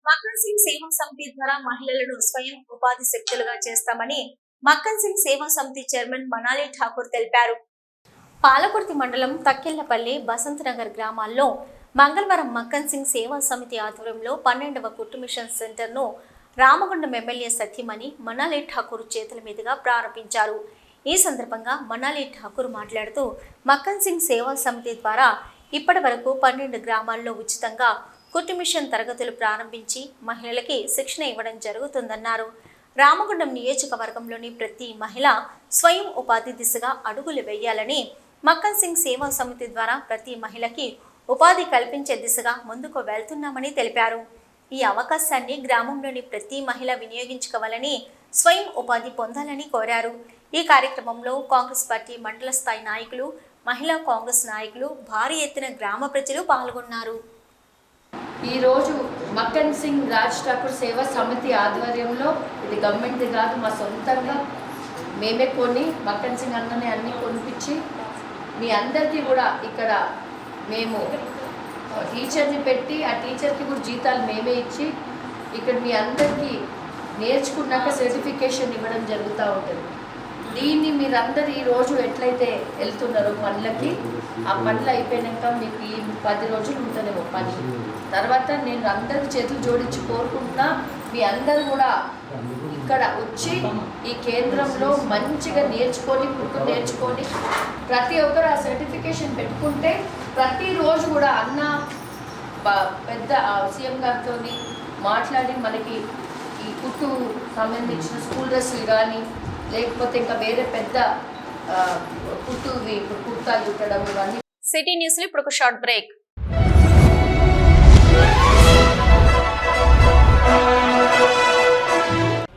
మక్కన్ సింగ్ సేవా సమితి ద్వారా మహిళలను స్వయం ఉపాధి శక్తులుగా చేస్తామని మక్కన్ సింగ్ సేవా సమితి చైర్మన్ మనాలి ఠాకూర్ తెలిపారు. పాలకుర్తి మండలం తక్కెళ్లపల్లి బసంతనగర్ గ్రామాల్లో మంగళవారం మక్కన్ సింగ్ సేవా సమితి ఆధ్వర్యంలో 12వ కుట్టు మిషన్ సెంటర్ ను రామగుండం ఎమ్మెల్యే సత్యమణి మనాలి ఠాకూర్ చేతుల మీదుగా ప్రారంభించారు. ఈ సందర్భంగా మనాలి ఠాకూర్ మాట్లాడుతూ మక్కన్ సింగ్ సేవా సమితి ద్వారా ఇప్పటి వరకు 12 గ్రామాల్లో ఉచితంగా కుట్టు మిషన్ తరగతులు ప్రారంభించి మహిళలకి శిక్షణ ఇవ్వడం జరుగుతుందన్నారు. రామగుండం నియోజకవర్గంలోని ప్రతి మహిళ స్వయం ఉపాధి దిశగా అడుగులు వేయాలని మక్కన్ సింగ్ సేవా సమితి ద్వారా ప్రతి మహిళకి ఉపాధి కల్పించే దిశగా ముందుకు వెళ్తున్నామని తెలిపారు. ఈ అవకాశాన్ని గ్రామంలోని ప్రతి మహిళ వినియోగించుకోవాలని స్వయం ఉపాధి పొందాలని కోరారు. ఈ కార్యక్రమంలో కాంగ్రెస్ పార్టీ మండల స్థాయి నాయకులు, మహిళా కాంగ్రెస్ నాయకులు, భారీ ఎత్తున గ్రామ ప్రజలు పాల్గొన్నారు. ఈరోజు మక్కన్ సింగ్ రాజ్ ఠాకూర్ సేవా సమితి ఆధ్వర్యంలో, ఇది గవర్నమెంట్ కాదు, మా సొంతంగా మేమే కొని మక్కన్ సింగ్ అన్ననే అన్నీ కొనిపించి మీ అందరికీ కూడా ఇక్కడ మేము టీచర్ని పెట్టి ఆ టీచర్కి కూడా జీతాలు మేమే ఇచ్చి ఇక్కడ మీ అందరికీ నేర్చుకున్నాక సర్టిఫికేషన్ ఇవ్వడం జరుగుతూ ఉంటుంది. దీన్ని మీరందరూ ఈరోజు ఎట్లయితే వెళ్తున్నారో పనులకి, ఆ పనులు అయిపోయాక మీకు ఈ 10 రోజులు ఉంటుందేమో పని. తర్వాత నేను అందరికీ చేతులు జోడించి కోరుకుంటున్నా, మీ అందరూ కూడా ఇక్కడ వచ్చి ఈ కేంద్రంలో మంచిగా నేర్చుకొని, కుట్టు నేర్చుకొని ప్రతి ఒక్కరు ఆ సర్టిఫికేషన్ పెట్టుకుంటే ప్రతిరోజు కూడా అన్న పెద్ద సీఎం గారితో మాట్లాడి మనకి ఈ కుట్టు సంబంధించిన స్కూల్ డ్రెస్సులు కానీ లేకపోతే ఇంకా వేరే పెద్ద కుట్టువి కుర్తాలు కుట్టడం ఇవన్నీ. సిటీ న్యూస్ లో ఇప్పుడు ఒక షార్ట్ బ్రేక్.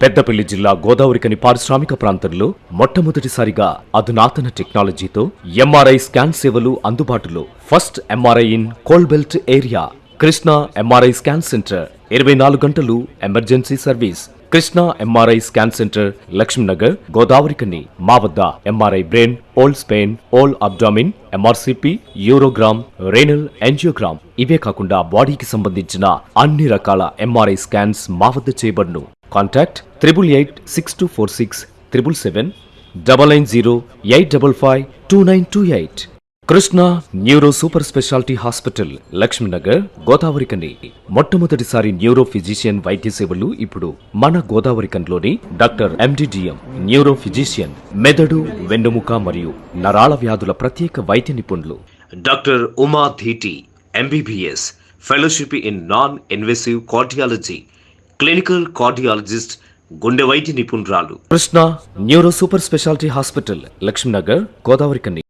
పెద్దపల్లి జిల్లా గోదావరికని పారిశ్రామిక ప్రాంతంలో మొట్టమొదటిసారిగా అధునాతన టెక్నాలజీతో ఎంఆర్ఐ స్కాన్ సేవలు అందుబాటులో. First MRI in coal belt area. Krishna MRI scan centre 24 గంటలు emergency service. Krishna MRI scan centre, Lakshminagar, Godavarikhani. మా వద్ద MRI brain, whole spine, whole abdomen, MRCP, urogram, renal angiogram, ఇవే కాకుండా బాడీకి సంబంధించిన అన్ని రకాల ఎంఆర్ఐ స్కాన్స్ మా వద్ద చేయబడును. Contact 8886246777 99085552928. Krishna neuro super speciality hospital, Lakshminagar, Godavarikhani. మొట్టమొదటిసారి న్యూరో ఫిజిషియన్ వైద్య సేవలు ఇప్పుడు మన గోదావరికన్లోని డాక్టర్ ఎండిడిఎం న్యూరో ఫిజిషియన్, మెదడు, వెన్నుముక మరియు నరాల వ్యాధుల ప్రత్యేక వైద్య నిపుణులు. Doctor Uma Dheeti MBBS, fellowship in non invasive cardiology, clinical cardiologist, గుండె వైద్య నిపుణురాలు. Krishna neuro super speciality hospital, Lakshminagar, Godavarikhani.